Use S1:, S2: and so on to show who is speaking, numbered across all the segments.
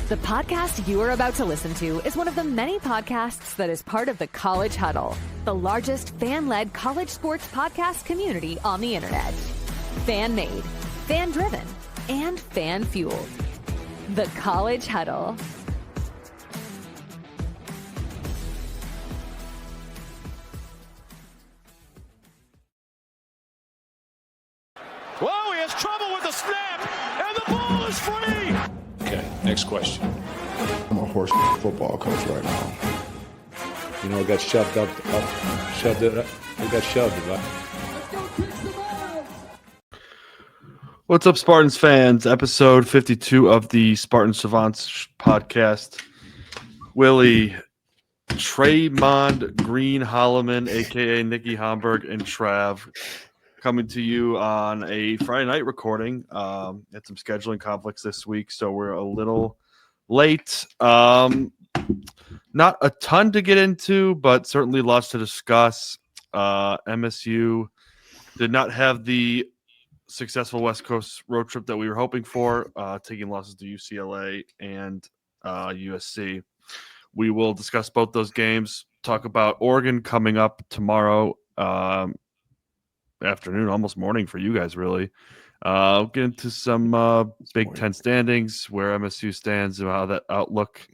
S1: The podcast you are about to listen to is one of the many podcasts that is part of the College Huddle, the largest fan-led college sports podcast community on the internet. Fan-made, fan-driven, and fan-fueled. The College Huddle.
S2: Whoa, he has trouble with the snap, and the ball is free!
S3: Okay, next question.
S4: I'm a horse football coach right now.
S3: You know, it got shoved up, shoved it up. It got shoved, right?
S5: What's up, Spartans fans? Episode 52 of the Spartan Savants podcast. Willy, Traymond Green Holloman, a.k.a. Nicky Homburg, and Trav, coming to you on a Friday night recording. Had some scheduling conflicts this week, so we're a little late. Not a ton to get into, but certainly lots to discuss. MSU did not have the successful West Coast road trip that we were hoping for, taking losses to UCLA and USC. We will discuss both those games, talk about Oregon coming up tomorrow afternoon, almost morning for you guys, really. We'll get into some Big Ten standings, where MSU stands, and how the outlook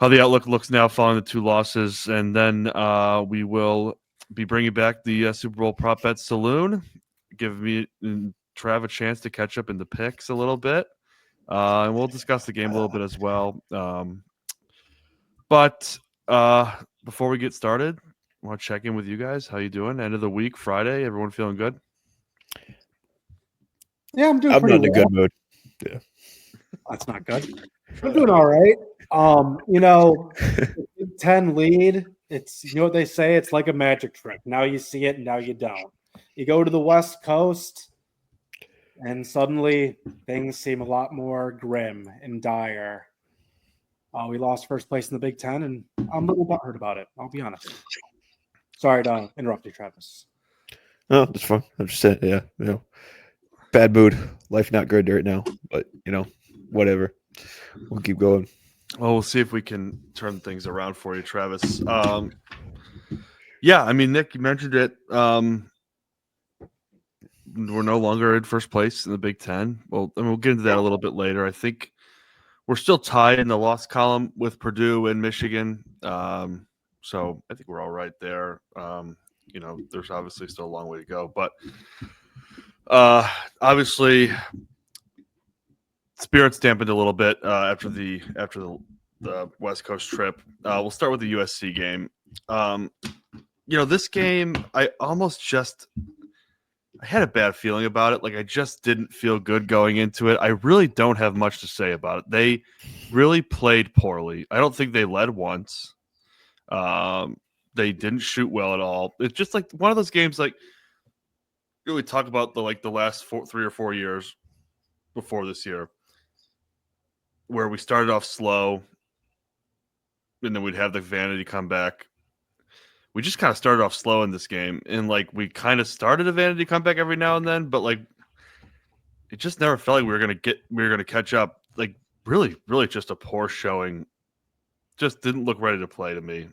S5: looks now following the two losses. And then we will be bringing back the Super Bowl prop bet saloon, give me and Trav a chance to catch up in the picks a little bit. And we'll discuss the game a little bit as well. But before we get started, I want to check in with you guys. How you doing? End of the week, Friday. Everyone feeling good?
S4: Yeah, I'm doing
S3: I'm
S4: pretty
S3: not in a
S4: well.
S3: good mood. Yeah.
S4: That's not good. I'm doing all right. The Big Ten lead, it's, you know what they say, it's like a magic trick. Now you see it, and now you don't. You go to the West Coast, and suddenly things seem a lot more grim and dire. We lost first place in the Big Ten, and I'm a little butthurt about it. I'll be honest. Sorry to interrupt you, Travis.
S3: No, that's fine. I'm just saying, bad mood. Life not good right now, but whatever. We'll keep going.
S5: Well, we'll see if we can turn things around for you, Travis. Yeah, I mean, Nick, you mentioned it. We're no longer in first place in the Big Ten. Well, I mean, we'll get into that a little bit later. I think we're still tied in the loss column with Purdue and Michigan. So I think we're all right there. There's obviously still a long way to go, but obviously spirits dampened a little bit after the West Coast trip. We'll start with the USC game. This game, I had a bad feeling about it. Like, I just didn't feel good going into it. I really don't have much to say about it. They really played poorly. I don't think they led once. They didn't shoot well at all. It's just like one of those games, like, really talk about the last 3 or 4 years before this year, where we started off slow and then we'd have the vanity come back. We just kind of started off slow in this game, and we kind of started a vanity comeback every now and then, but it just never felt like we were gonna catch up. Really, really just a poor showing. Just didn't look ready to play to me.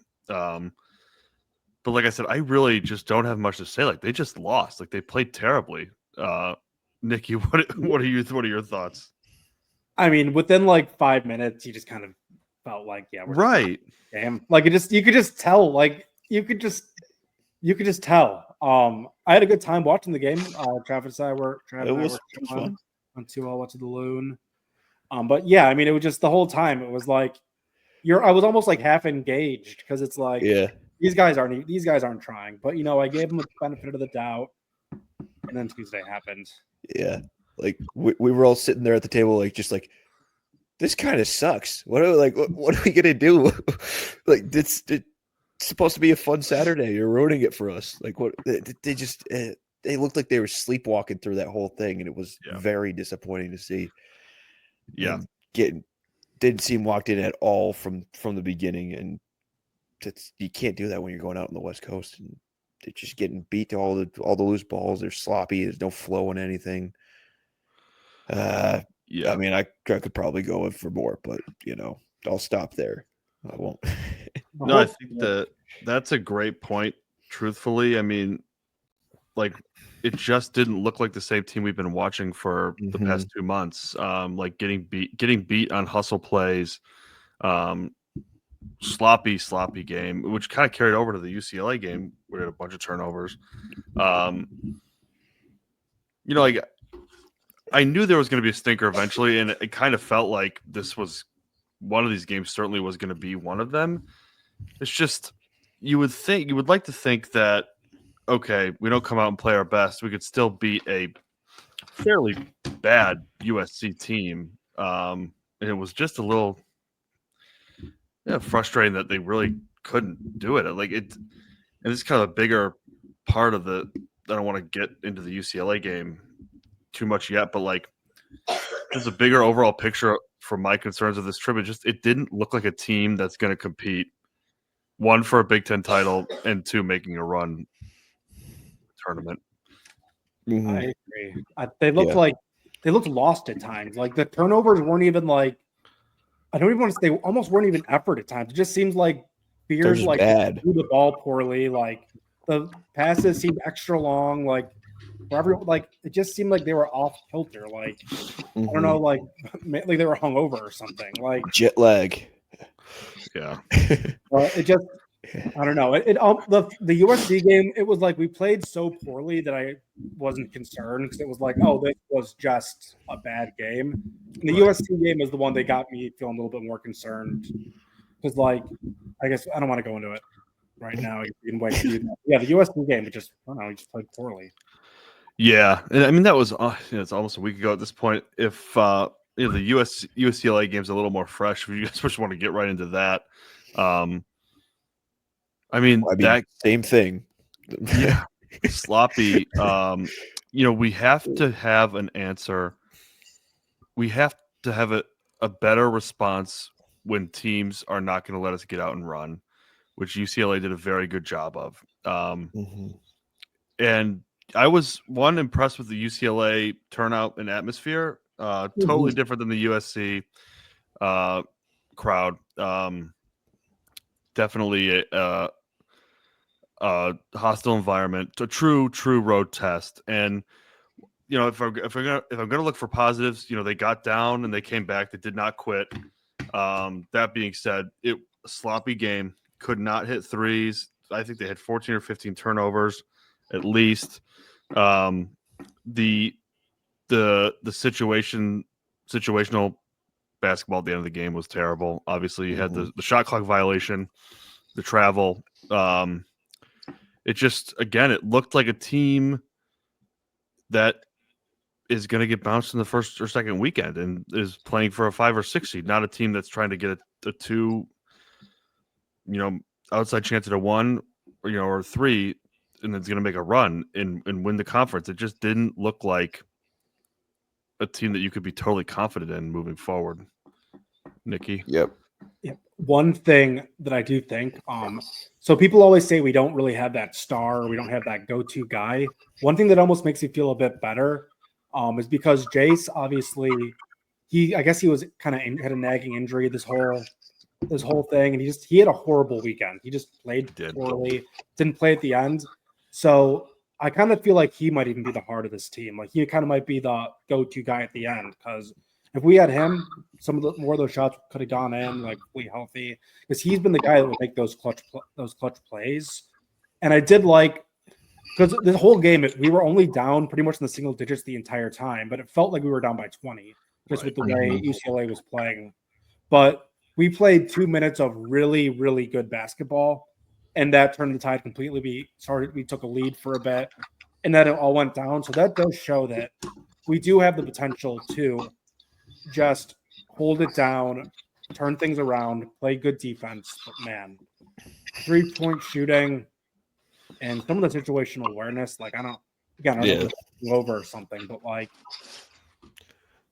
S5: But like I said, I really just don't have much to say. They just lost. They played terribly. Nicky, what are your thoughts?
S4: I mean, within 5 minutes, you just kind of felt like, yeah, we're
S5: right.
S4: Damn, you could just tell. You could just tell. I had a good time watching the game. Travis and I were fun. Went to the Loon. But yeah, I mean, it was just the whole time. It was I was almost half engaged, because it's these guys aren't trying. But I gave them the benefit of the doubt, and then Tuesday happened.
S3: Yeah, we were all sitting there at the table, this kind of sucks. What are we gonna do? It's supposed to be a fun Saturday. You're ruining it for us. What they looked like they were sleepwalking through that whole thing, and it was very disappointing to see.
S5: Yeah,
S3: didn't seem locked in at all from the beginning, and you can't do that when you're going out on the West Coast, and they're just getting beat to all the loose balls. They're sloppy. There's no flow in anything.
S5: Yeah.
S3: I mean, I could probably go in for more, but I'll stop there. I won't.
S5: No, I think that's a great point. Truthfully, I mean, like, it just didn't look like the same team we've been watching for the past 2 months. Like getting beat on hustle plays, sloppy game, which kind of carried over to the UCLA game. We had a bunch of turnovers. Like, I knew there was going to be a stinker eventually, and it kind of felt like this was one of these games. Certainly was going to be one of them. It's just you would like to think that, okay, we don't come out and play our best, we could still beat a fairly bad USC team. And it was just a little frustrating that they really couldn't do it. Like it, and it's kind of a bigger part of I don't want to get into the UCLA game too much yet, but like there's a bigger overall picture for my concerns of this trip. It didn't look like a team that's going to compete, one, for a Big Ten title, and two, making a run tournament.
S4: Mm-hmm. I agree. They looked lost at times. Like the turnovers weren't even like, I don't even want to say, almost weren't even effort at times. It just seems like Beers like threw the ball poorly. Like the passes seemed extra long. Like for everyone, like it just seemed like they were off kilter. Like I don't know, like they were hungover or something. Like
S3: jet lag.
S5: Yeah.
S4: It just, I don't know. The USC game, it was like we played so poorly that I wasn't concerned because it was like, oh, this was just a bad game. And the USC game is the one that got me feeling a little bit more concerned because, like, I guess I don't want to go into it right now. You can wait. Yeah, the USC game, I don't know, we just played poorly.
S5: Yeah, and I mean that was it's almost a week ago at this point. If the UCLA game's a little more fresh, if you guys just want to get right into that. I mean that
S3: same thing.
S5: Yeah, sloppy. We have to have an answer. We have to have a better response when teams are not going to let us get out and run, which UCLA did a very good job of. And I was impressed with the UCLA turnout and atmosphere. Totally different than the USC crowd. Definitely a hostile environment, a true road test. And if I'm gonna look for positives, they got down and they came back. They did not quit. That being said, a sloppy game, could not hit threes. I think they had 14 or 15 turnovers at least. The situational basketball at the end of the game was terrible. Obviously, you had the shot clock violation, the travel. It just, again, it looked like a team that is going to get bounced in the first or second weekend and is playing for a 5 or 6 seed, not a team that's trying to get a 2, outside chance at a 1, or 3, and it's going to make a run and win the conference. It just didn't look like a team that you could be totally confident in moving forward. Nicky?
S3: Yep.
S4: One thing that I do think, so people always say we don't really have that star, we don't have that go-to guy. One thing that almost makes me feel a bit better is because Jace, obviously, I guess he was kind of had a nagging injury this whole thing, and he had a horrible weekend. He just played poorly, didn't play at the end. So I kind of feel like he might even be the heart of this team. Like he kind of might be the go-to guy at the end because if we had him, more of those shots could have gone in, like fully healthy, because he's been the guy that would make those clutch plays. And I did like, because the whole game we were only down pretty much in the single digits the entire time, but it felt like we were down by 20 just with the way UCLA was playing. But we played 2 minutes of really, really good basketball, and that turned the tide completely. We took a lead for a bit, and then it all went down. So that does show that we do have the potential to just hold it down, turn things around, play good defense. But man, 3-point shooting and some of the situational awareness, like I don't know if it's over or something, but like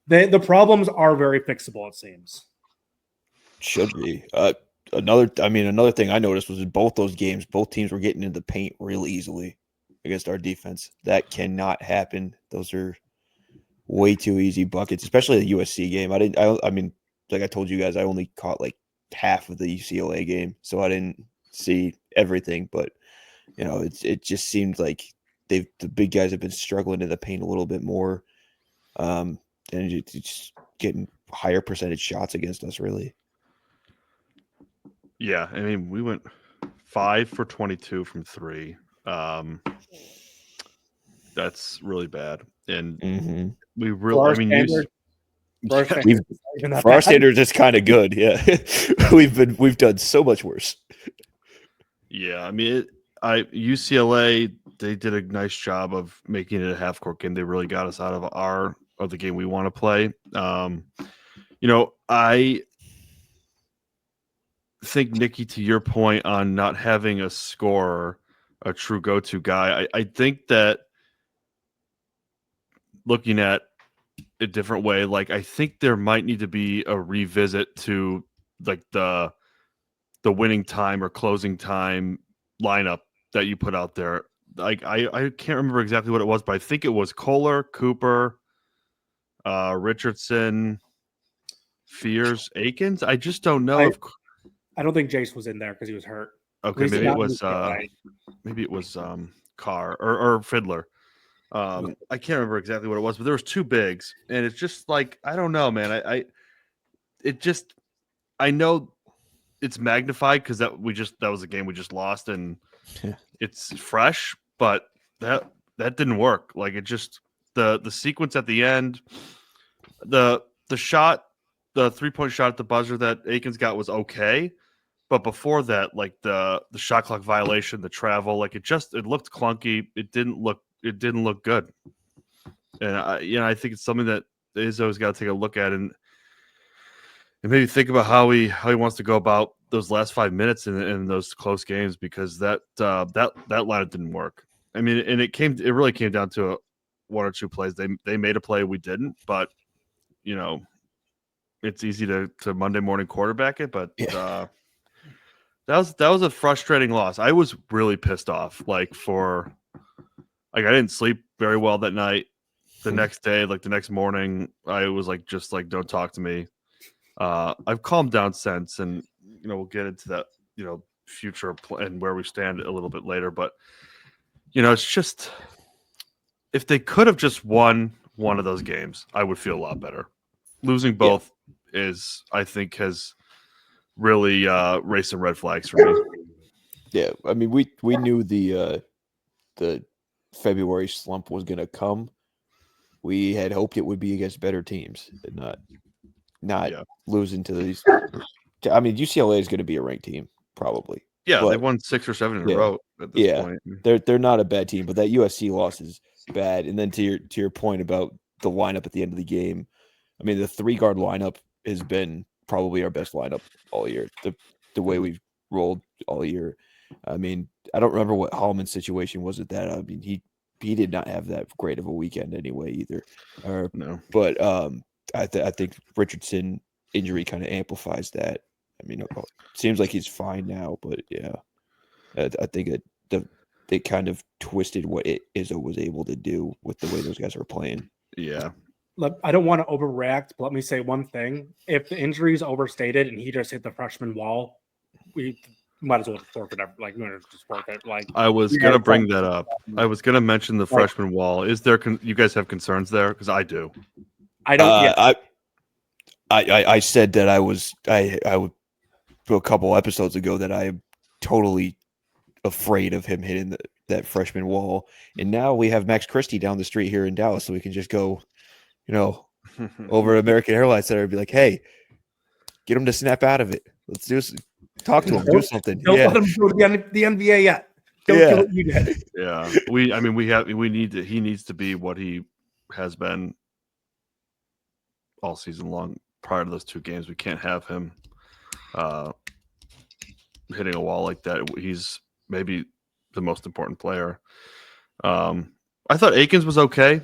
S4: the problems are very fixable, it seems.
S3: Should be. Another thing I noticed was in both those games, both teams were getting into the paint real easily against our defense. That cannot happen. Those are way too easy buckets, especially the USC game. I mean, like I told you guys, I only caught like half of the UCLA game, so I didn't see everything. But it just seemed like the big guys have been struggling in the paint a little bit more, and it's just getting higher percentage shots against us, really.
S5: Yeah, I mean, we went 5 for 22 from 3. That's really bad, and we really, I mean,
S3: for our standards, it's kind of good. Yeah, we've done so much worse.
S5: Yeah, I mean, UCLA, they did a nice job of making it a half court game. They really got us out of the game we want to play. I think, Nicky, to your point on not having a scorer, a true go-to guy, I think that looking at a different way, like I think there might need to be a revisit to like the winning time or closing time lineup that you put out there. Like I can't remember exactly what it was, but I think it was Kohler, Cooper, Richardson, Fears, Akins. I just don't know
S4: I don't think Jace was in there because he was hurt.
S5: Okay, maybe it was Carr or Fiddler. I can't remember exactly what it was, but there was 2 bigs, and it's just like I don't know, man. I know it's magnified because that was a game we just lost, and it's fresh, but that didn't work. Like it just the sequence at the end, the shot, the 3-point shot at the buzzer that Akins got was okay. But before that, like the shot clock violation, the travel, like it looked clunky. It didn't look good. And I think it's something that Izzo's got to take a look at and maybe think about how he wants to go about those last 5 minutes in those close games, because that lineup didn't work. I mean, and it really came down to 1 or 2 plays. They made a play, we didn't, but it's easy to Monday morning quarterback it, but that was a frustrating loss. I was really pissed off. I didn't sleep very well that night. The next day, like the next morning, I was like, just like, don't talk to me. I've calmed down since, and we'll get into that, future and where we stand a little bit later. But it's just, if they could have just won one of those games, I would feel a lot better. Losing both I think has really raised some red flags for me.
S3: Yeah, I mean, we knew the February slump was going to come. We had hoped it would be against better teams, and not losing to these. I mean, UCLA is going to be a ranked team, probably.
S5: Yeah, they won 6 or 7 in a row at this point.
S3: They're not a bad team, but that USC loss is bad. And then to your point about the lineup at the end of the game, I mean, the 3-guard lineup has been probably our best lineup all year. The way we've rolled all year. I mean, I don't remember what Holloman's situation was at that. I mean, he did not have that great of a weekend anyway either.
S5: No,
S3: but I think Richardson injury kind of amplifies that. I mean, it seems like he's fine now, but yeah, I think they kind of twisted what Izzo was able to do with the way those guys were playing.
S5: Yeah.
S4: I don't want to overreact, but let me say one thing. If the injury is overstated and he just hit the freshman wall, we might as well forfeit it. Like, just forfeit. Like,
S5: I was going to bring that up. I was going to mention the freshman wall. Is there, you guys have concerns there? Because I do.
S4: I don't.
S3: I said that I would a couple episodes ago that I am totally afraid of him hitting that freshman wall. And now we have Max Christie down the street here in Dallas, so we can just go, over to American Airlines Center and be like, hey, get him to snap out of it. Let's talk to him, do something.
S4: Don't let him go to the NBA yet. Don't do what you did.
S5: Yeah. He needs to be what he has been all season long prior to those 2 games. We can't have him hitting a wall like that. He's maybe the most important player. I thought Akins was okay.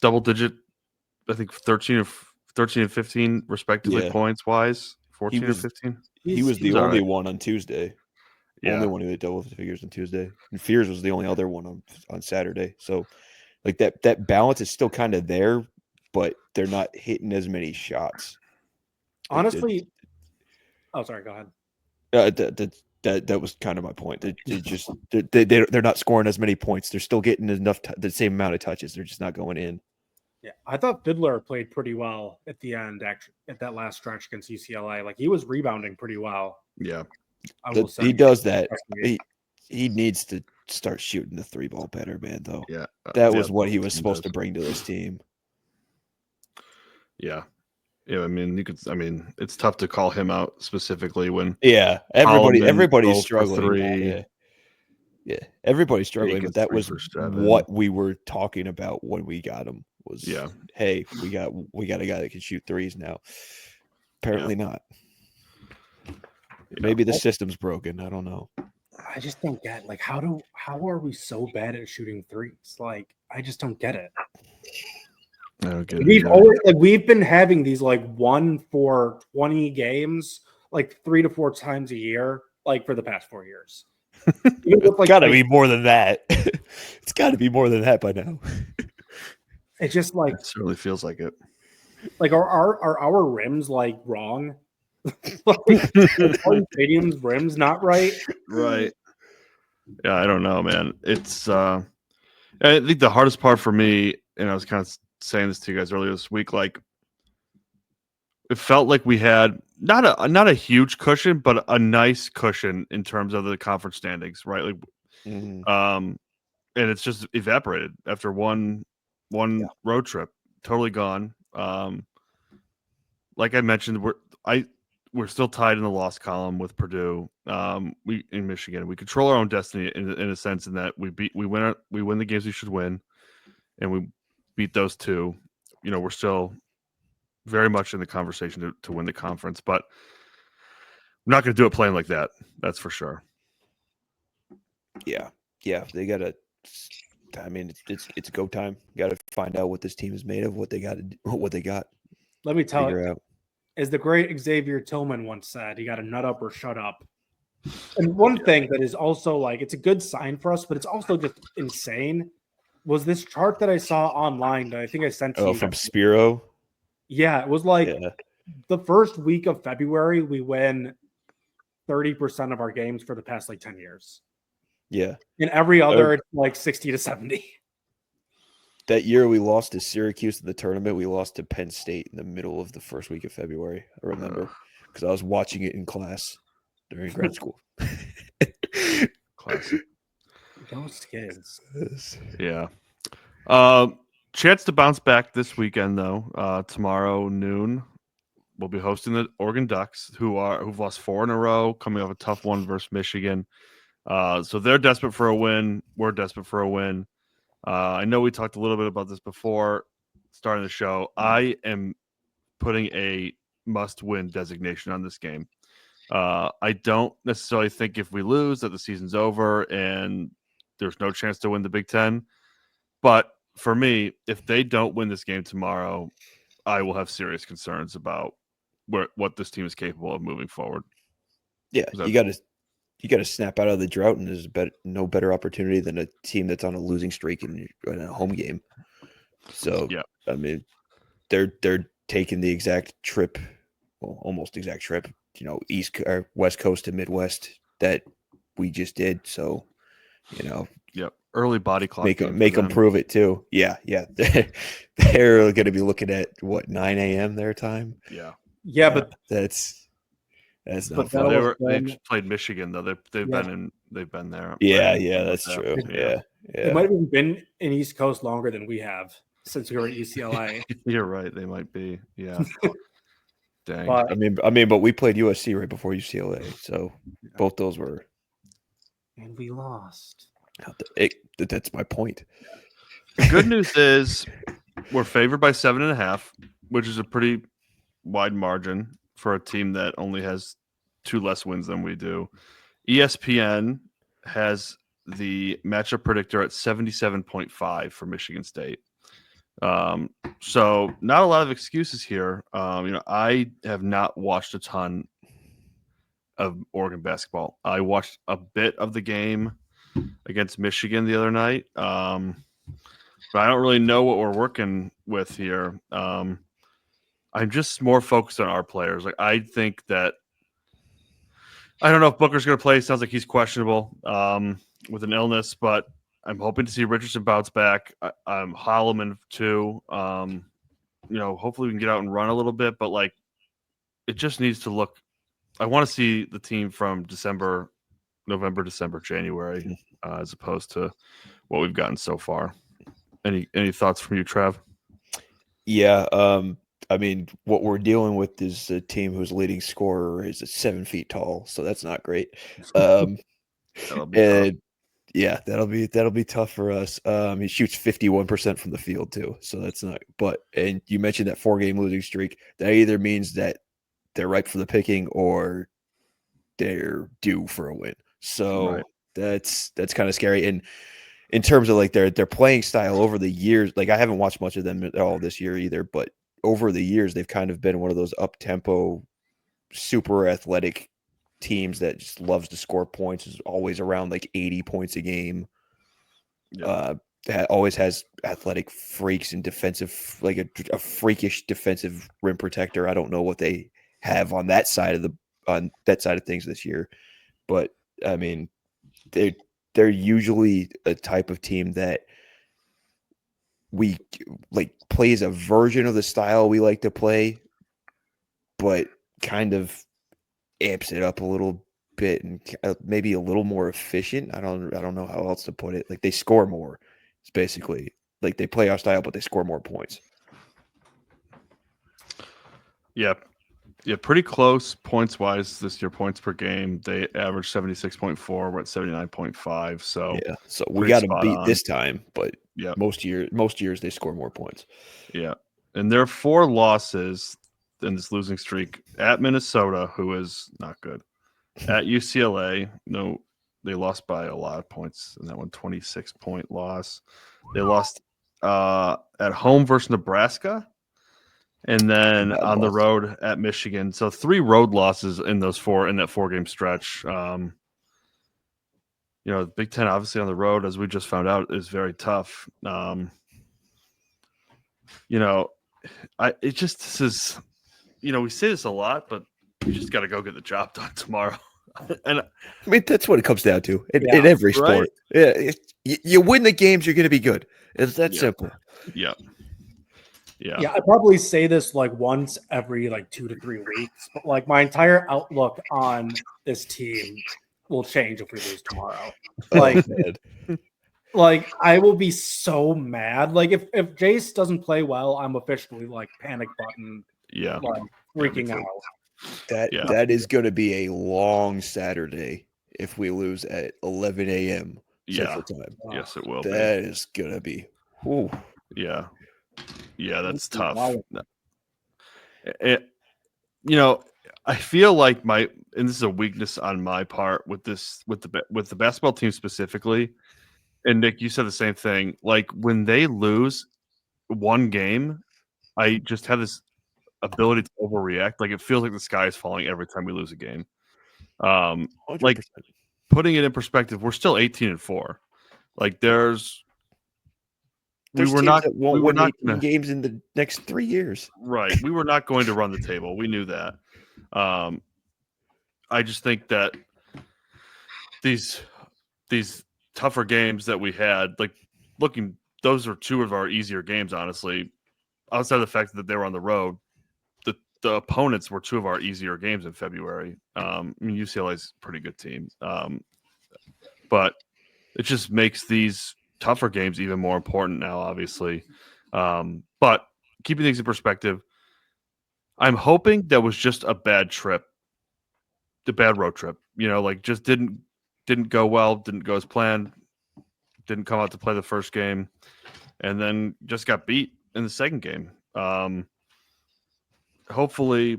S5: Double digit, I think 13 and 15 respectively points wise. 14 or 15.
S3: He was the only one on Tuesday. Only one who hit double figures on Tuesday. And Fears was the only other one on Saturday. So Like that balance is still kind of there, but they're not hitting as many shots.
S4: Honestly, oh, sorry, go ahead.
S3: That was kind of my point. They're not scoring as many points. They're still getting enough the same amount of touches. They're just not going in.
S4: Yeah, I thought Fiddler played pretty well at the end, actually, at that last stretch against UCLA. Like he was rebounding pretty well.
S5: Yeah,
S4: I will say
S3: he does that. He needs to start shooting the 3-ball better, man. Though.
S5: Yeah,
S3: that was what he was supposed to bring to this team.
S5: Yeah. Yeah, I mean, it's tough to call him out specifically when
S3: everybody's struggling. Yeah, everybody's struggling, but that was what we were talking about when we got him. Was hey, we got a guy that can shoot threes now. Apparently not. Yeah. Maybe the system's broken. I don't know.
S4: I just don't get like how are we so bad at shooting threes? Like I just don't get it. We've been having these like 1 for 20 games like 3 to 4 times a year like for the past 4 years.
S3: It's got to be more than that. It's got to be more than that by now.
S4: It's just like
S5: it certainly feels like it.
S4: Like are our rims like wrong? Stadium's rims not right?
S5: Right. Yeah, I don't know, man. It's I think the hardest part for me, and I was kind of saying this to you guys earlier this week, like it felt like we had not a huge cushion, but a nice cushion in terms of the conference standings, right? Like, and it's just evaporated after one road trip, totally gone. Like I mentioned, we're still tied in the loss column with Purdue. We in Michigan, we control our own destiny in a sense in that we win the games we should win, and we beat those two. You know, we're still very much in the conversation to win the conference, but we're not going to do it playing like that. That's for sure.
S3: Yeah, they got to. I mean, it's go time. Got to find out what this team is made of, what they got.
S4: Let me tell you, as the great Xavier Tillman once said, "You got to nut up or shut up." And one thing that is also like it's a good sign for us, but it's also just insane. Was this chart that I saw online that I think I sent to you
S3: from Spiro?
S4: Yeah, it was like the first week of February, we win 30% of our games for the past like 10 years.
S3: Yeah.
S4: And every other, it's like 60 to 70.
S3: That year we lost to Syracuse in the tournament. We lost to Penn State in the middle of the first week of February. I remember because I was watching it in class during grad school.
S5: Classic.
S4: Those kids.
S5: Yeah. Chance to bounce back this weekend though. Tomorrow noon, we'll be hosting the Oregon Ducks, who've lost 4 in a row, coming off a tough one versus Michigan. So they're desperate for a win. We're desperate for a win. I know we talked a little bit about this before starting the show. I am putting a must-win designation on this game. I don't necessarily think if we lose that the season's over and there's no chance to win the Big Ten. But for me, if they don't win this game tomorrow, I will have serious concerns about what this team is capable of moving forward.
S3: Yeah, you got to snap out of the drought, and there's no better opportunity than a team that's on a losing streak in a home game. So, yeah, I mean, they're taking the exact trip, almost exact trip, East or West Coast to Midwest that we just did. So,
S5: early body clock.
S3: Make them prove it too. Yeah. They're going to be looking at 9 a.m. their time.
S4: Yeah, but
S3: that's not fun.
S5: They played Michigan though. They've been there.
S3: Yeah, that's true. Yeah.
S4: It might have been in East Coast longer than we have since we were at UCLA.
S5: You're right. They might be. Yeah. Dang.
S3: But, but we played USC right before UCLA, so both those were.
S4: And we lost.
S3: That's my point.
S5: The good news is we're favored by 7.5, which is a pretty wide margin for a team that only has 2 less wins than we do. ESPN has the matchup predictor at 77.5 for Michigan State. So not a lot of excuses here. I have not watched a ton of Oregon basketball. I watched a bit of the game against Michigan the other night. but I don't really know what we're working with here. I'm just more focused on our players. Like I think that I don't know if Booker's going to play. Sounds like he's questionable with an illness, but I'm hoping to see Richardson bounce back. I'm Holloman too. Hopefully we can get out and run a little bit, but like it just needs to look. I want to see the team from November, December, January, as opposed to what we've gotten so far. Any thoughts from you, Trav?
S3: Yeah, I mean, what we're dealing with is a team whose leading scorer is 7 feet tall, so that's not great.
S5: That'll be tough.
S3: Yeah, that'll be tough for us. He shoots 51% from the field too, so that's not. And you mentioned that 4-game losing streak. That either means that they're ripe for the picking or they're due for a win. So
S5: Right.
S3: that's kind of scary. And in terms of like their playing style over the years, like I haven't watched much of them at all this year either, but over the years they've kind of been one of those up-tempo, super athletic teams that just loves to score points, is always around like 80 points a game.
S5: Yeah.
S3: Always has athletic freaks and defensive, like a freakish defensive rim protector. I don't know what they have on that side of things this year, but I mean, they're usually a type of team that we like plays a version of the style we like to play, but kind of amps it up a little bit and maybe a little more efficient. I don't know how else to put it. Like they score more. It's basically like they play our style, but they score more points.
S5: Yeah, pretty close points wise this year. Points per game, they average 76.4. We're at 79.5. So
S3: yeah, so we got to beat this time. But
S5: yeah,
S3: most years they score more points.
S5: Yeah, and there are 4 losses in this losing streak: at Minnesota, who is not good; at UCLA, no, they lost by a lot of points in that one, 26-point loss. They lost at home versus Nebraska. And then on the road at Michigan. So 3 road losses in that 4-game stretch. The Big Ten obviously on the road, as we just found out, is very tough. This is, we say this a lot, but you just got to go get the job done tomorrow. And
S3: I mean, that's what it comes down to in every sport.
S5: Right?
S3: Yeah, you win the games, you're going to be good. It's that simple.
S5: Yeah.
S4: Yeah, I probably say this like once every like 2 to 3 weeks, but like my entire outlook on this team will change if we lose tomorrow. Like I will be so mad. Like if Jace doesn't play well, I'm officially like panic button.
S5: Yeah,
S4: like freaking out.
S3: That is going to be a long Saturday if we lose at 11 a.m. Central Time.
S5: Yes, it will.
S3: That is going to be. Whew.
S5: Yeah. Yeah, that's tough.
S4: Wow.
S5: I feel like and this is a weakness on my part with the basketball team specifically. And Nick, you said the same thing. Like when they lose one game, I just have this ability to overreact. Like it feels like the sky is falling every time we lose a game.
S3: 100%.
S5: Like putting it in perspective, we're still 18-4. Like we were not
S3: win games in the next 3 years.
S5: Right. We were not going to run the table. We knew that. I just think that these tougher games that we had, like those are 2 of our easier games, honestly. Outside of the fact that they were on the road, the opponents were 2 of our easier games in February. UCLA's a pretty good team. But it just makes these tougher games even more important now, obviously. But keeping things in perspective, I'm hoping that was just a bad trip, the bad road trip. Just didn't go well, didn't go as planned, didn't come out to play the first game, and then just got beat in the second game. Hopefully,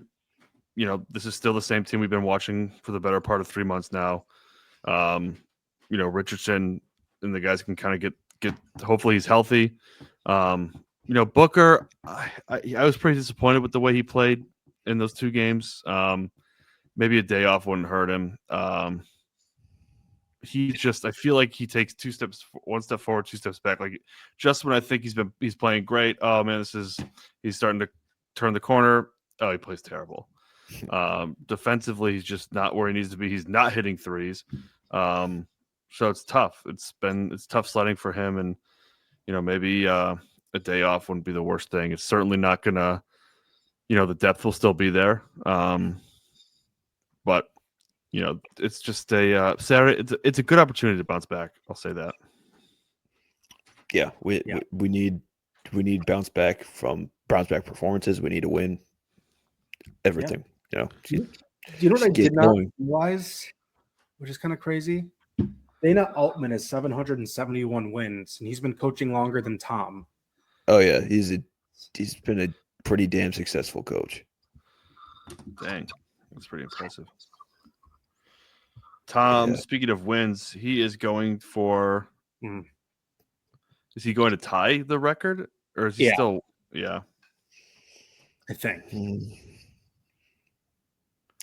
S5: this is still the same team we've been watching for the better part of 3 months now. Richardson and the guys can kind of get hopefully he's healthy. Booker, I was pretty disappointed with the way he played in those 2 games. Maybe a day off wouldn't hurt him. I feel like he takes one step forward, two steps back. Like just when I think he's playing great, oh man, he's starting to turn the corner. Oh, he plays terrible. Defensively, he's just not where he needs to be. He's not hitting threes. So it's tough. It's tough sledding for him, and maybe a day off wouldn't be the worst thing. It's certainly not gonna, the depth will still be there. But it's just a Saturday. It's a good opportunity to bounce back. I'll say that.
S3: Yeah, we need bounce back performances. We need to win everything.
S4: Do you know what I did not realize, which is kind of crazy? Dana Altman has 771 wins, and he's been coaching longer than Tom.
S3: Oh yeah, he's been a pretty damn successful coach.
S5: Dang, that's pretty impressive. Tom, speaking of wins, he is going for. Is he going to tie the record, or is he still? Yeah,
S4: I think.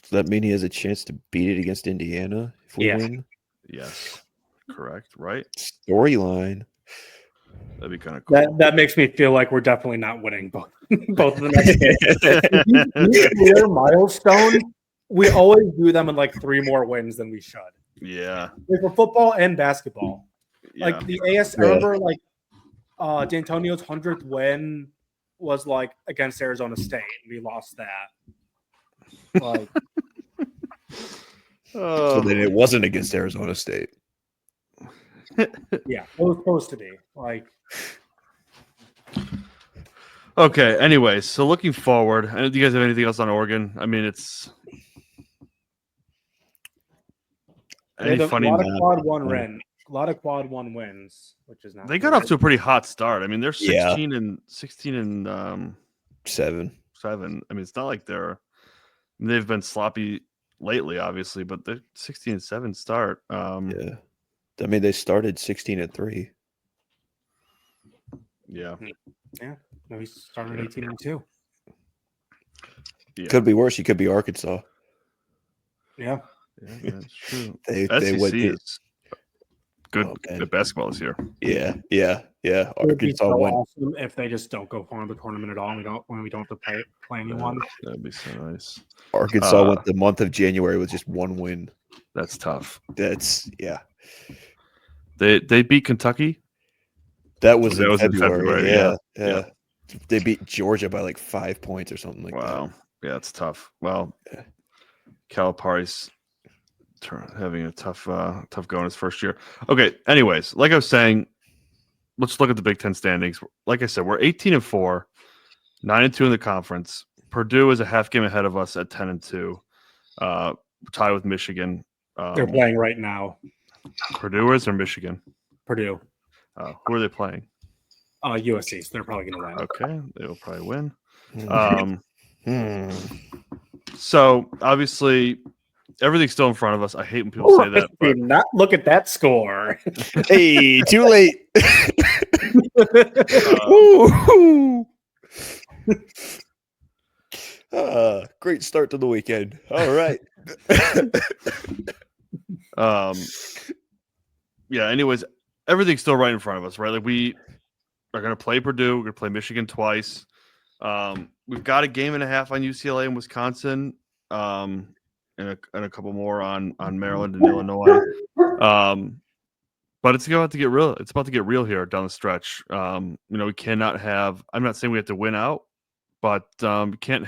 S3: Does that mean he has a chance to beat it against Indiana if we win?
S5: Yes, correct. Right.
S3: Storyline.
S5: That'd be kind of cool.
S4: That makes me feel like we're definitely not winning both of the next games. Clear milestone. We always do them in like 3 more wins than we should.
S5: Yeah.
S4: Like for football and basketball.
S5: Yeah.
S4: Like the AS, I remember like D'Antonio's 100th win was like against Arizona State. We lost that. Like,
S3: so then it wasn't against Arizona State.
S4: Yeah, it was supposed to be. Like,
S5: okay. Anyways, so looking forward, do you guys have anything else on Oregon? I mean, it's
S4: a lot of quad one wins, which is not.
S5: They got off to a pretty hot start. I mean, they're 16 and 7. I mean, it's not like they've been sloppy lately, obviously, but they're 16 and 7 start.
S3: Yeah. I mean, they started 16 and 3.
S5: Yeah.
S4: Yeah. No, he started 18 and 2.
S3: Yeah. Could be worse. He could be Arkansas.
S4: Yeah.
S5: Yeah, that's true.
S3: They
S5: went good at basketball this year.
S3: Yeah. Arkansas won.
S4: Awesome if they just don't go far in the tournament at all. When we don't have to play anyone.
S5: That'd be so nice.
S3: Arkansas went the month of January with just 1 win.
S5: That's tough.
S3: They
S5: beat Kentucky.
S3: That was in
S5: in February.
S3: Yeah. They beat Georgia by like 5 points or something like that.
S5: Wow. Yeah, it's tough. Well, Calipari's having a tough go in his first year. Okay. Anyways, like I was saying, let's look at the Big Ten standings. Like I said, we're 18 and 4, 9 and 2 in the conference. Purdue is a half game ahead of us at 10 and 2. Tied with Michigan.
S4: They're playing right now.
S5: Purdue or Michigan?
S4: Purdue.
S5: Who are they playing?
S4: USC. So they're probably going to win.
S5: Okay, they will probably win. So obviously, everything's still in front of us. I hate when people say that.
S4: But... Do not look at that score.
S3: Hey, too late. Great start to the weekend. All right.
S5: Yeah. Anyways, everything's still right in front of us, right? Like we are going to play Purdue. We're going to play Michigan twice. We've got a game and a half on UCLA and Wisconsin, and a couple more on Maryland and Illinois. But it's about to get real. It's about to get real here down the stretch. We cannot have. I'm not saying we have to win out, but can't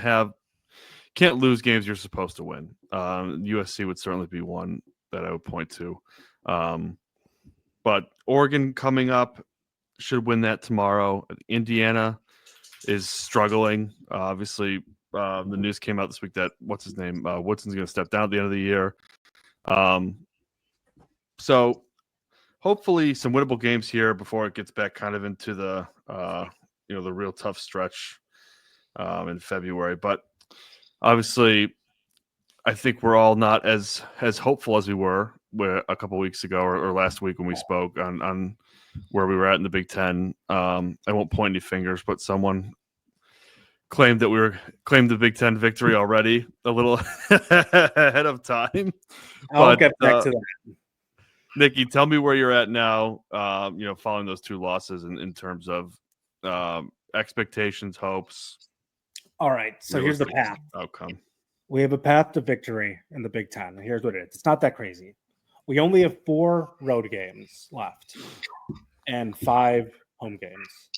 S5: lose games you're supposed to win. USC would certainly be one that I would point to. But Oregon coming up should win that tomorrow. Indiana is struggling. Obviously, the news came out this week that Woodson's going to step down at the end of the year. So hopefully some winnable games here before it gets back kind of into the the real tough stretch in February. But obviously, I think we're all not as hopeful as we were a couple weeks ago or last week when we spoke on where we were at in the Big Ten. I won't point any fingers, but someone claimed the Big Ten victory already a little ahead of time.
S4: I'll get back to that.
S5: Nicky, tell me where you're at now. Following those 2 losses in terms of expectations, hopes.
S4: All right, so here's the path.
S5: Outcome.
S4: We have a path to victory in the Big Ten. Here's what it is. It's not that crazy. We only have 4 road games left and 5 home games.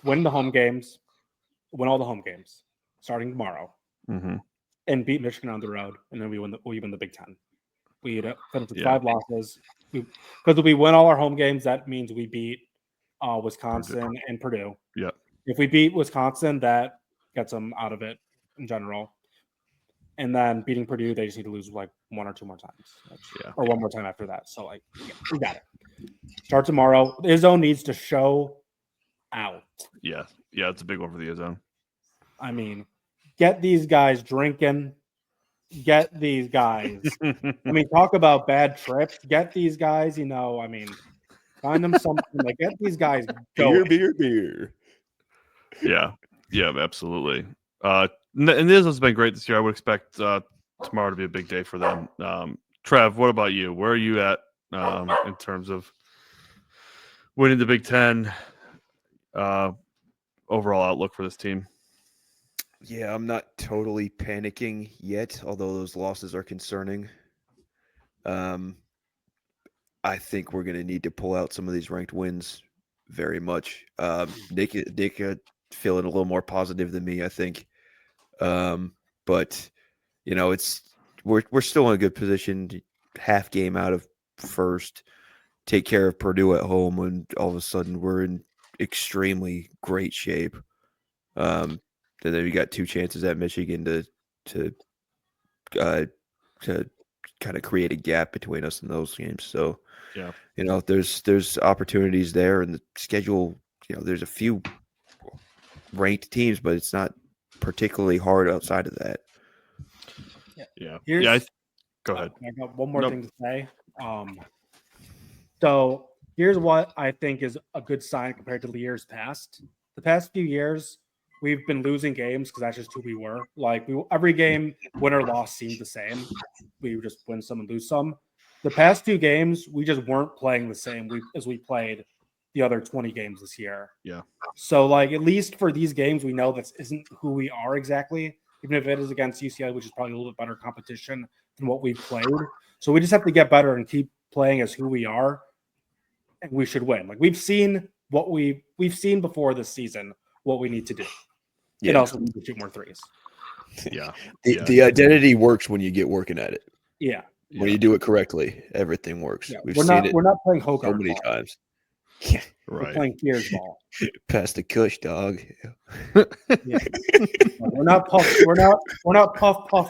S4: Win the home games, win all the home games starting tomorrow, and beat Michigan on the road, and then we win the Big Ten. We finish with 5 losses. Because we win all our home games, that means we beat Wisconsin and Purdue.
S5: Yeah.
S4: If we beat Wisconsin, that gets them out of it in general. And then beating Purdue, they just need to lose like 1 or 2 more times. Or one more time after that. So, we got it. Start tomorrow. Izzo needs to show out.
S5: Yeah. Yeah, it's a big one for the Izzo.
S4: I mean, get these guys drinking. Get these guys. Talk about bad trips. Get these guys, find them something. Get these guys going.
S3: Beer.
S5: Yeah. Yeah, absolutely. And this has been great this year. I would expect tomorrow to be a big day for them. Trav, what about you? Where are you at in terms of winning the Big Ten? Overall outlook for this team?
S3: Yeah, I'm not totally panicking yet, although those losses are concerning. I think we're going to need to pull out some of these ranked wins very much. Nick feeling a little more positive than me, I think. But we're still in a good position. Half game out of first, take care of Purdue at home, and all of a sudden we're in extremely great shape. And then we got 2 chances at Michigan to kind of create a gap between us in those games. So
S5: yeah,
S3: there's opportunities there, and the schedule. There's a few ranked teams, but it's not particularly hard outside of that.
S5: Yeah. Go ahead.
S4: I got one more thing to say. So here's what I think is a good sign compared to the years past. The past few years, we've been losing games because that's just who we were. Every game, win or loss, seemed the same. We would just win some and lose some. The past 2 games, we just weren't playing the same as we played the other 20 games this year.
S5: Yeah.
S4: So, at least for these games, we know this isn't who we are exactly, even if it is against UCLA, which is probably a little bit better competition than what we've played. So we just have to get better and keep playing as who we are, and we should win. We've seen what we've seen before this season, what we need to do.
S3: Yeah.
S4: And also need to shoot more threes.
S5: Yeah.
S3: The identity works when you get working at it.
S4: Yeah.
S3: When you do it correctly, everything works.
S4: Yeah.
S3: We're not
S4: playing Hogarth
S3: so many
S4: ball.
S3: times. Yeah.
S4: We're
S5: Right.
S4: playing Fears ball.
S3: Pass the cush, dog.
S4: Yeah. We're not puff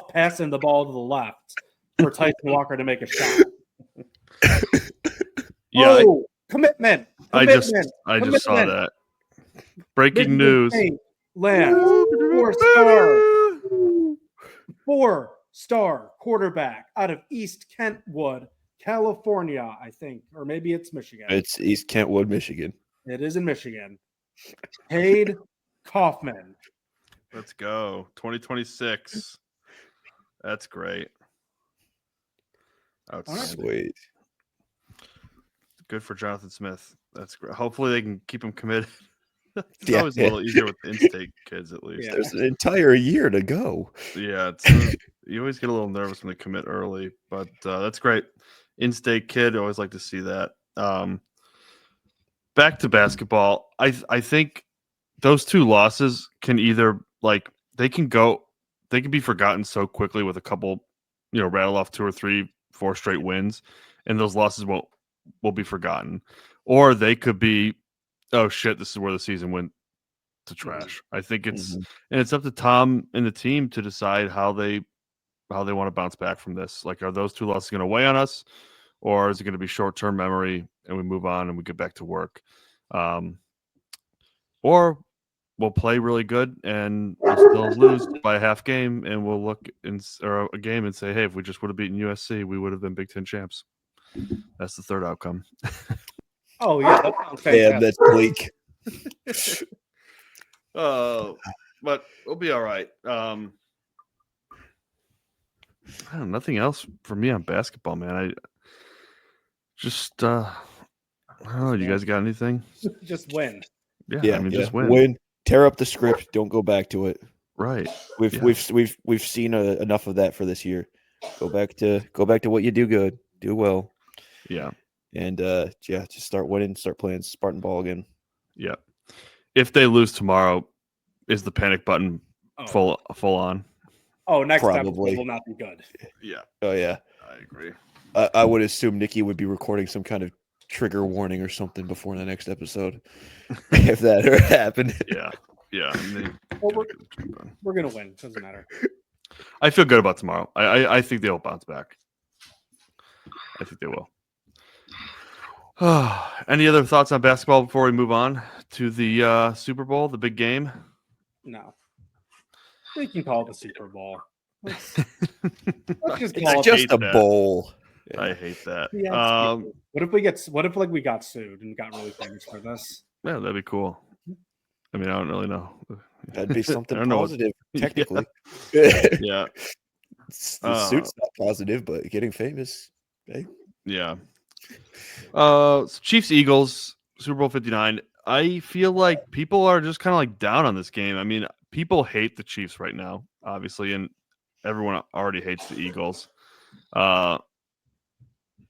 S4: passing the ball to the left for Tyson Walker to make a shot.
S5: Yeah.
S4: Commitment.
S5: I just saw that. Breaking news.
S4: Land 4-star quarterback out of East Kentwood, California, I think, or maybe it's Michigan.
S3: It's East Kentwood, Michigan.
S4: It is in Michigan. Cade Kaufman.
S5: Let's go. 2026. That's great.
S3: Sweet.
S5: Good for Jonathan Smith. That's great. Hopefully they can keep him committed. It's
S3: Yeah,
S5: always a little easier with in-state kids, at least.
S4: Yeah.
S3: There's an entire year to go.
S5: Yeah, you always get a little nervous when they commit early, but that's great. In-state kid, I always like to see that. Back to basketball, I think those 2 losses can either they can be forgotten so quickly with a couple, rattle off 2 or 3, 4 straight wins, and those losses will be forgotten, or they could be, oh shit, this is where the season went to trash. I think and it's up to Tom and the team to decide how they want to bounce back from this. Are those 2 losses going to weigh on us, or is it going to be short-term memory and we move on and we get back to work? Or we'll play really good and we'll still lose by a half game, and we'll look or a game and say, hey, if we just would have beaten USC, we would have been Big Ten champs. That's the third outcome.
S4: Oh yeah, that sounds fantastic.
S3: Yeah, that's bleak.
S5: But we'll be all right. Nothing else for me on basketball, man. Just I don't know. You guys got anything?
S4: Just win.
S5: Yeah, I mean, just win.
S3: Win. Tear up the script. Don't go back to it.
S5: Right.
S3: We've seen enough of that for this year. Go back to what you do good. Do well.
S5: Yeah.
S3: And just start winning. Start playing Spartan ball again.
S5: Yeah. If they lose tomorrow, is the panic button full on?
S4: Oh, next
S3: Probably.
S4: episode will not be good.
S5: Yeah.
S3: Oh yeah.
S5: I agree.
S3: I would assume Nicky would be recording some kind of trigger warning or something before the next episode, if that ever happened.
S5: Yeah. Yeah.
S4: We're gonna win. Doesn't matter.
S5: I feel good about tomorrow. I think they'll bounce back. I think they will. Any other thoughts on basketball before we move on to the Super Bowl, the big game?
S4: No. We can call it the Super Bowl. Let's just
S3: It's
S4: call
S3: just
S4: it
S3: a bowl. Yeah.
S5: I hate that.
S4: Yeah, what if we got sued and got really famous for this?
S5: Yeah, that'd be cool. I mean, I don't really know.
S3: That'd be something
S5: know
S3: positive, technically.
S5: Yeah.
S3: The suit's not positive, but getting famous. Hey.
S5: Yeah. So Chiefs Eagles, Super Bowl 59. I feel like people are just kind of like down on this game. I mean, people hate the Chiefs right now, obviously, and everyone already hates the Eagles.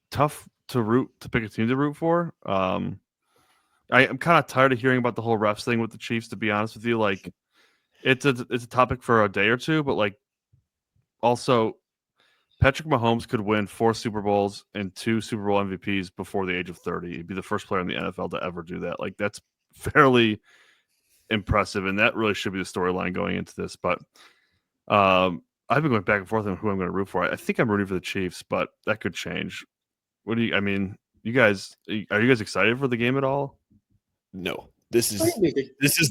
S5: Tough to pick a team to root for. I'm kind of tired of hearing about the whole refs thing with the Chiefs, to be honest with you. Like, it's a topic for a day or two, but like, also, Patrick Mahomes could win 4 Super Bowls and 2 Super Bowl MVPs before the age of 30. He'd be the first player in the NFL to ever do that. Like, that's fairly impressive, and that really should be the storyline going into this. But I've been going back and forth on who I'm going to root for. I think I'm rooting for the Chiefs, but that could change. You guys excited for the game at all?
S3: No. This is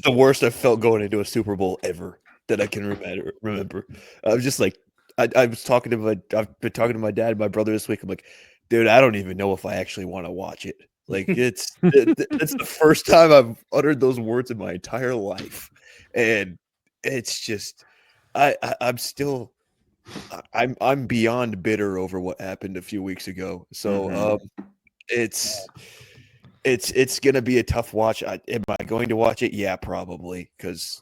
S3: the worst I've felt going into a Super Bowl ever that I can remember. I was just like, I've been talking to my dad and my brother this week. I'm like, dude, I don't even know if I actually want to watch it. Like, it's the first time I've uttered those words in my entire life, and it's just, I'm beyond bitter over what happened a few weeks ago. So it's gonna be a tough watch. Am I going to watch it? Yeah, probably, because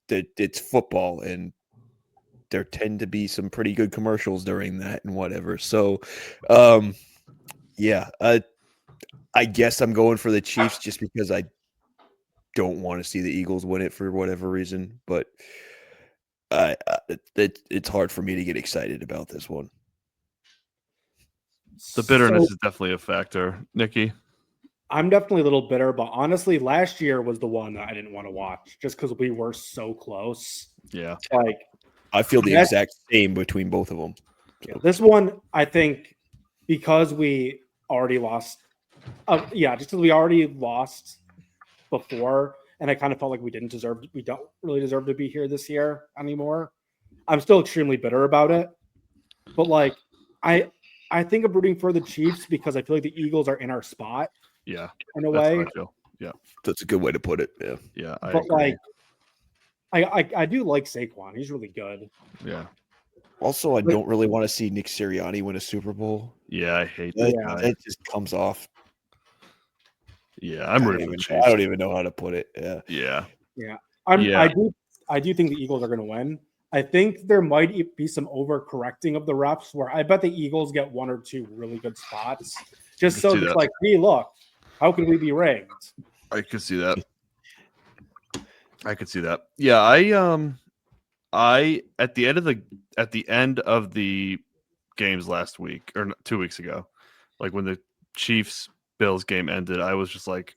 S3: it's football and there tend to be some pretty good commercials during that and whatever. So, I guess I'm going for the Chiefs just because I don't want to see the Eagles win it for whatever reason. But it's hard for me to get excited about this one.
S5: The bitterness is definitely a factor. Nicky?
S4: I'm definitely a little bitter, but honestly, last year was the one that I didn't want to watch just because we were so close.
S5: Yeah.
S4: Like,
S3: I feel the exact same between both of them. So.
S4: Yeah, this one, I think, because we already lost. Just because we already lost before, and I kind of felt like we don't really deserve to be here this year anymore. I'm still extremely bitter about it, but like, I think I'm rooting for the Chiefs because I feel like the Eagles are in our spot.
S5: Yeah,
S4: in a way.
S5: I feel. Yeah,
S3: that's a good way to put it. Yeah,
S5: yeah.
S4: But agree. Like, I do like Saquon. He's really good.
S5: Yeah.
S3: Also, I don't really want to see Nick Sirianni win a Super Bowl.
S5: Yeah, I hate that.
S3: It just comes off.
S5: Yeah, I'm rooting for the Chiefs.
S3: I don't even know how to put it. Yeah.
S4: I do think the Eagles are going to win. I think there might be some overcorrecting of the refs where I bet the Eagles get 1 or 2 really good spots. Just so it's like, hey, look, how can we be rigged?
S5: I could see that. Yeah, I at the end of the games last week or 2 weeks ago, like when the Chiefs Bills game ended, I was just like,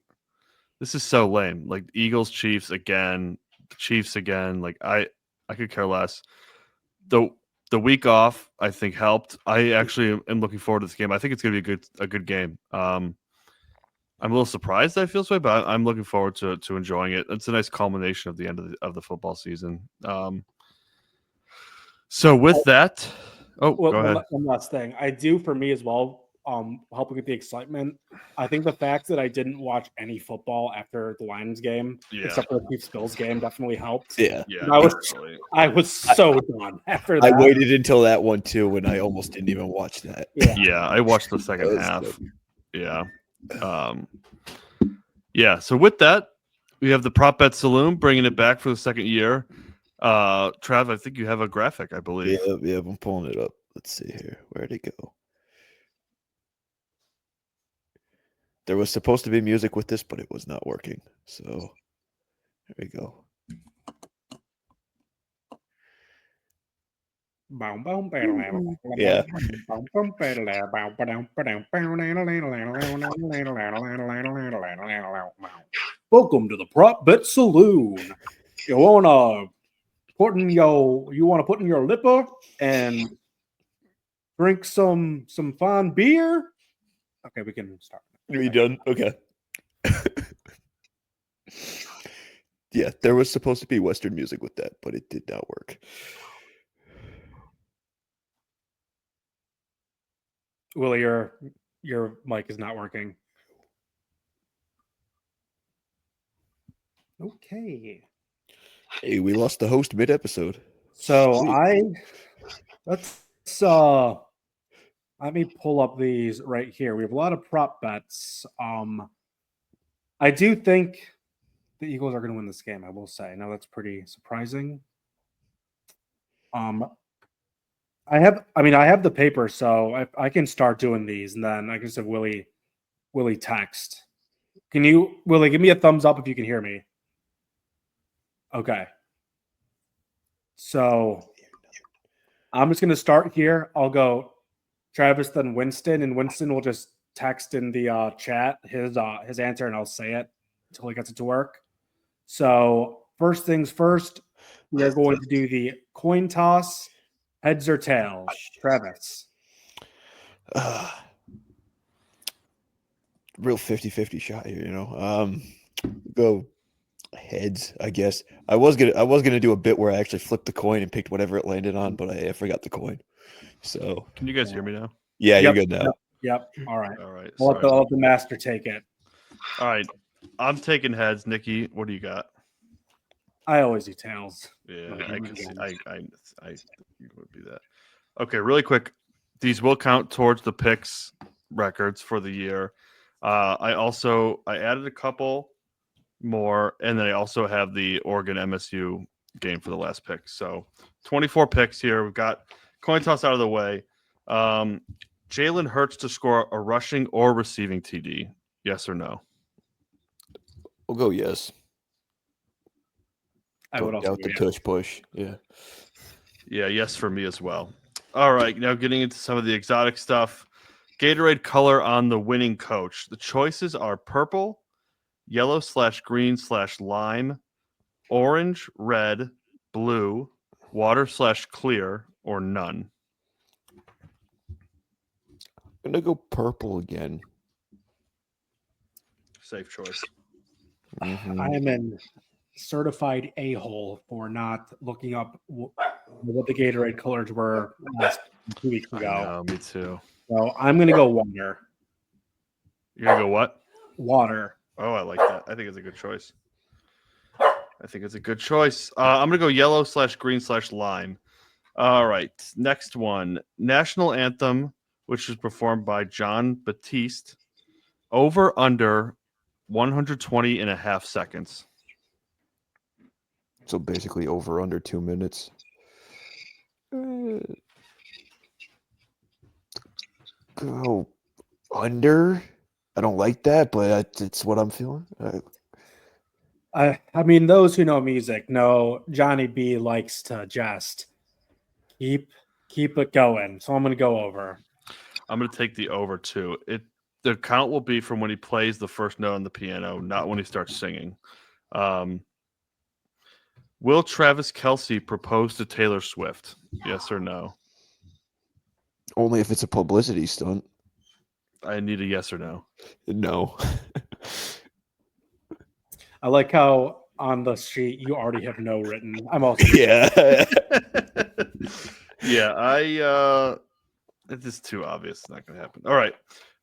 S5: this is so lame. Like, Eagles Chiefs again, Chiefs again. Like, I could care less. The week off, I think, helped. I actually am looking forward to this game. I think it's going to be a good game. I'm a little surprised I feel this way, but I'm looking forward to enjoying it. It's a nice culmination of the end of the football season. So with that, go ahead.
S4: One last thing. I do, for me as well, helping with the excitement. I think the fact that I didn't watch any football after the Lions game, except for the Chiefs Bills game, definitely helped.
S3: Yeah.
S4: I was so done after that.
S3: I waited until that one too, and I almost didn't even watch that.
S5: Yeah, I watched the second half.
S3: Good.
S5: Yeah. So with that, we have the Prop Bet Saloon bringing it back for the second year. Trav, I think you have a graphic, I believe.
S3: Yeah, I'm pulling it up. Let's see here. Where'd it go? There was supposed to be music with this, but it was not working. So there we go. Yeah.
S4: Welcome to the Prop Bet Saloon. You wanna put in your lipper and drink some fine beer. Okay, we can start.
S3: Are you done? Okay. Yeah, there was supposed to be Western music with that, but it did not work.
S4: Willy, your mic is not working. Okay.
S3: Hey, we lost the host mid-episode.
S4: So let me pull up these right here. We have a lot of prop bets. I do think the Eagles are going to win this game, I will say. Now that's pretty surprising. I have the paper, so I can start doing these, and then I can just have Willy text. Can you, Willy, give me a thumbs up if you can hear me? Okay. So I'm just going to start here. I'll go Travis, then Winston, and Winston will just text in the chat his answer, and I'll say it until he gets it to work. So first things first, we are going to do the coin toss. Heads or tails? Travis.
S3: Real 50-50 shot here, you know. Go heads, I guess. I was gonna do a bit where I actually flipped the coin and picked whatever it landed on, but I forgot the coin. So
S5: can you guys hear me now?
S3: Yeah, you're good now.
S4: Yep. All right.
S5: I'll
S4: let the master take it.
S5: All right. I'm taking heads. Nicky, what do you got?
S4: I always do tails.
S5: Yeah, I would do that. Okay, really quick. These will count towards the picks records for the year. I added a couple more, and then I also have the Oregon MSU game for the last pick. So 24 picks here. We've got coin toss out of the way. Jalen Hurts to score a rushing or receiving TD. Yes or no?
S3: We'll go yes.
S4: I would also
S3: out the tush push. Yeah.
S5: Yeah, yes for me as well. All right, now getting into some of the exotic stuff. Gatorade color on the winning coach. The choices are purple, yellow/green/lime, orange, red, blue, water/clear, or none.
S3: I'm gonna go purple again.
S5: Safe choice.
S3: Mm-hmm.
S4: I am an certified a-hole for not looking up what the Gatorade colors were 2 weeks ago.
S5: I know, me too.
S4: So I'm going to go water.
S5: You're going to go what?
S4: Water.
S5: Oh, I like that. I think it's a good choice. I'm going to go yellow/green/lime. All right. Next one. National Anthem, which is performed by John Batiste. Over under 120 and a half seconds.
S3: So basically over under 2 minutes. Go under. I don't like that, but it's what I'm feeling.
S4: I mean, those who know music know Johnny B likes to just keep it going. So I'm going to go over.
S5: I'm going to take the over too. The count will be from when he plays the first note on the piano, not when he starts singing. Will Travis Kelce propose to Taylor Swift? Yes or no?
S3: Only if it's a publicity stunt.
S5: I need a yes or no.
S3: No.
S4: I like how on the sheet you already have no written. I'm also
S3: yeah.
S5: Yeah, I It is too obvious. It's not going to happen. All right.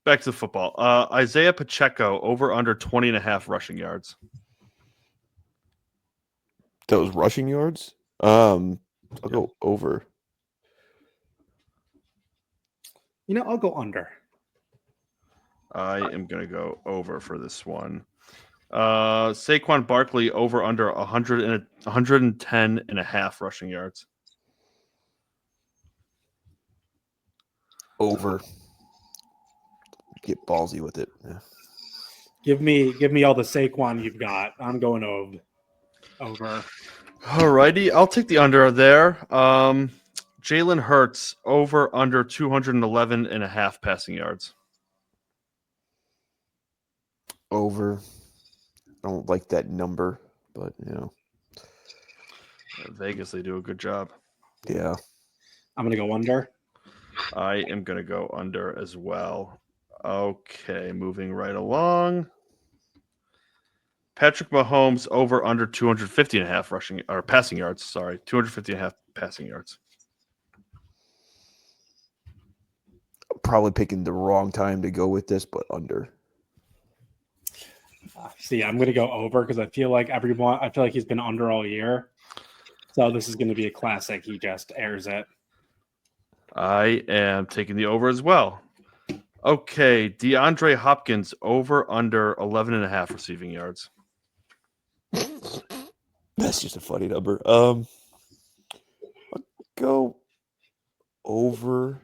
S5: Back to football. Isaiah Pacheco over under 20.5 rushing yards.
S3: Those rushing yards? I'll go over.
S4: I'll go under.
S5: I am going to go over for this one. Saquon Barkley over under 110.5 rushing yards.
S3: Over. Get ballsy with it. Yeah.
S4: Give me all the Saquon you've got. I'm going over.
S5: All righty. I'll take the under there. Jalen Hurts over under 211.5 passing yards.
S3: Over. I don't like that number, but
S5: Vegas, they do a good job.
S3: Yeah.
S4: I'm going to go under.
S5: I am going to go under as well. Okay, moving right along. Patrick Mahomes over under 250.5 rushing or passing yards. Sorry, 250.5 passing yards.
S3: Probably picking the wrong time to go with this, but under.
S4: See, I'm going to go over because I feel like he's been under all year. So this is going to be a classic. He just airs it.
S5: I am taking the over as well. Okay, DeAndre Hopkins over under 11.5 receiving yards.
S3: That's just a funny number. I'll go over.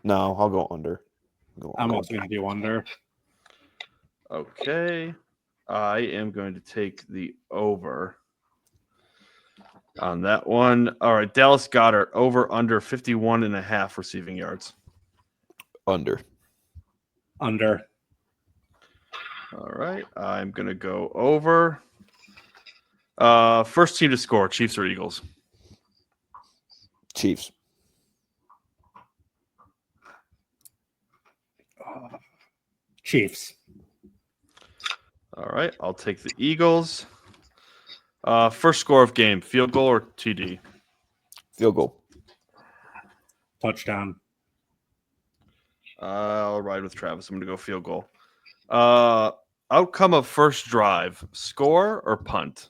S3: No, I'll go under.
S4: I'm also going to do under.
S5: Okay, I am going to take the over on that one. All right, Dallas Goedert over under 51.5 receiving yards.
S3: Under.
S4: Under.
S5: All right, I'm going to go over. First team to score, Chiefs or Eagles?
S3: Chiefs.
S4: Chiefs.
S5: All right, I'll take the Eagles. First score of game, field goal or TD?
S3: Field goal.
S4: Touchdown.
S5: I'll ride with Travis. I'm going to go field goal. Outcome of first drive, score or punt?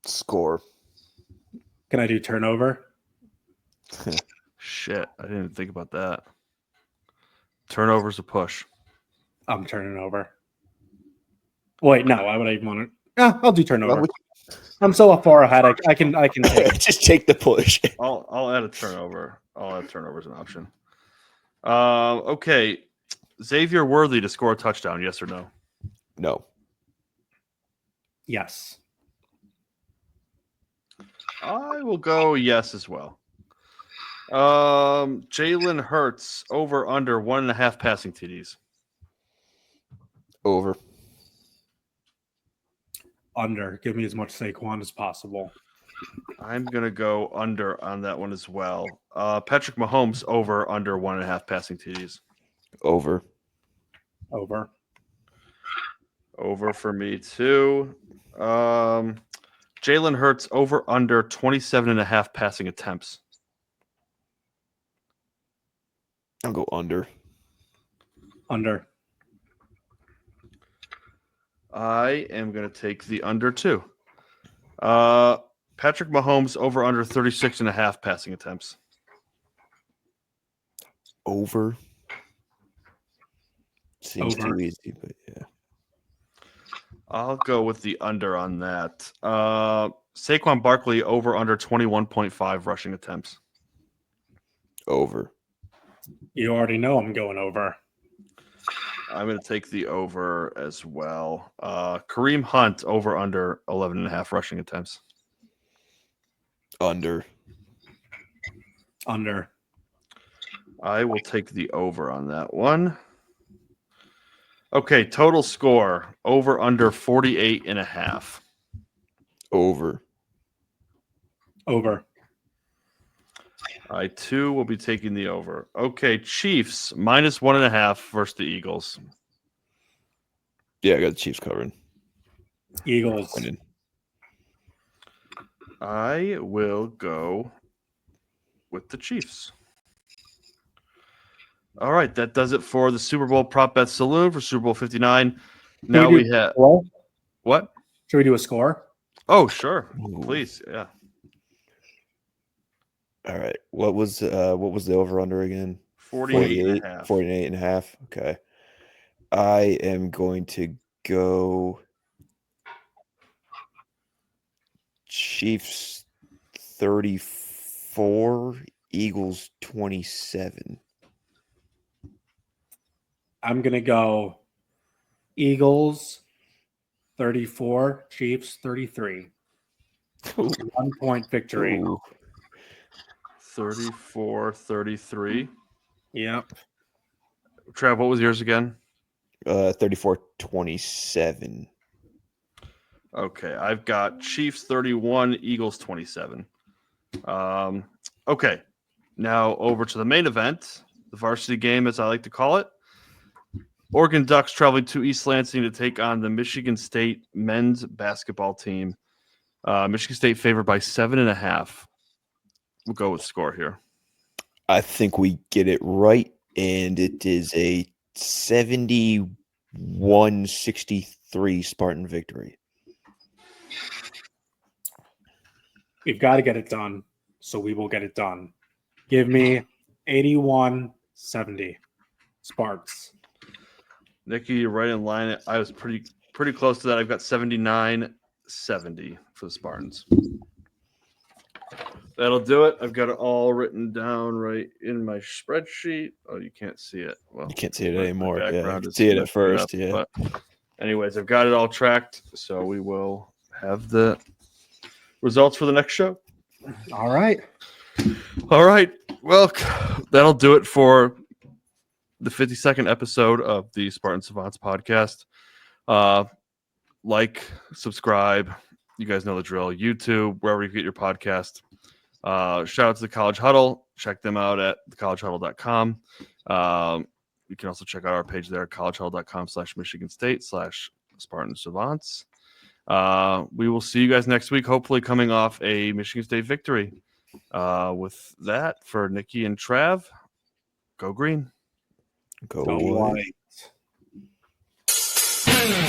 S3: Score.
S4: Can I do turnover?
S5: Shit, I didn't even think about that. Turnover's a push.
S4: I'm turning over. Wait, no, why would I even want to? Yeah, I'll do turnover. I'm so far ahead. I can take it.
S3: Just take the push.
S5: I'll add a turnover. I'll add turnover as an option. Okay. Xavier Worthy to score a touchdown, yes or no?
S3: No.
S4: Yes.
S5: I will go yes as well. Jalen Hurts over under 1.5 passing TDs.
S3: Over.
S4: Under. Give me as much Saquon as possible.
S5: I'm going to go under on that one as well. Patrick Mahomes over under 1.5 passing TDs.
S3: Over.
S4: Over.
S5: Over for me too. Jalen Hurts over under 27.5 passing attempts.
S3: I'll go under.
S4: Under.
S5: I am going to take the under too. Patrick Mahomes over under 36.5 passing attempts.
S3: Over. Seems
S4: Over.
S3: too easy, but yeah.
S5: I'll go with the under on that. Saquon Barkley over under 21.5 rushing attempts.
S3: Over.
S4: You already know I'm going over.
S5: I'm going to take the over as well. Kareem Hunt over under 11.5 rushing attempts.
S3: Under.
S4: Under.
S5: I will take the over on that one. Okay, total score over under 48.5.
S3: Over.
S4: Over.
S5: I too will be taking the over. Okay, Chiefs minus 1.5 versus the Eagles.
S3: Yeah, I got the Chiefs covering.
S4: Eagles.
S3: Winning.
S5: I will go with the Chiefs. All right, that does it for the Super Bowl Prop Bet Saloon for Super Bowl 59. Now we have what?
S4: Should we do a score?
S5: Oh, sure.
S3: Ooh.
S5: Please. Yeah.
S3: All right. What was the over under again?
S5: 48
S3: 48 and a half. Okay. I am going to go Chiefs 34, Eagles 27.
S4: I'm going to go Eagles 34, Chiefs 33.
S3: Ooh.
S4: 1 point victory.
S3: Ooh.
S5: 34-33.
S4: Yep.
S5: Trav, what was yours again?
S3: 34-27.
S5: Okay, I've got Chiefs 31, Eagles 27. Okay, now over to the main event, the varsity game, as I like to call it. Oregon Ducks traveling to East Lansing to take on the Michigan State men's basketball team. Michigan State favored by 7.5. We'll go with score here.
S3: I think we get it right, and it is a 71-63 Spartan victory.
S4: We've got to get it done, so we will get it done. Give me 81-70 Sparks.
S5: Nicky, you're right in line. I was pretty close to that. I've got 79-70 for the Spartans. That'll do it. I've got it all written down right in my spreadsheet. Oh, you can't see it. Well,
S3: You can't see it anymore. Yeah, I
S5: background
S3: could
S5: is
S3: see it at
S5: messed
S3: first.
S5: up,
S3: Yeah.
S5: But anyways, I've got it all tracked, so we will have the results for the next show.
S4: All right.
S5: All right. Well, that'll do it for the 52nd episode of the Spartan Savants podcast. Like, subscribe. You guys know the drill. YouTube, wherever you get your podcast. Shout out to the College Huddle. Check them out at thecollegehuddle.com. You can also check out our page there at collegehuddle.com/Michigan State/Spartan Savants. We will see you guys next week, hopefully coming off a Michigan State victory. With that, for Nicky and Trav, go green.
S3: Go
S4: White.
S3: white.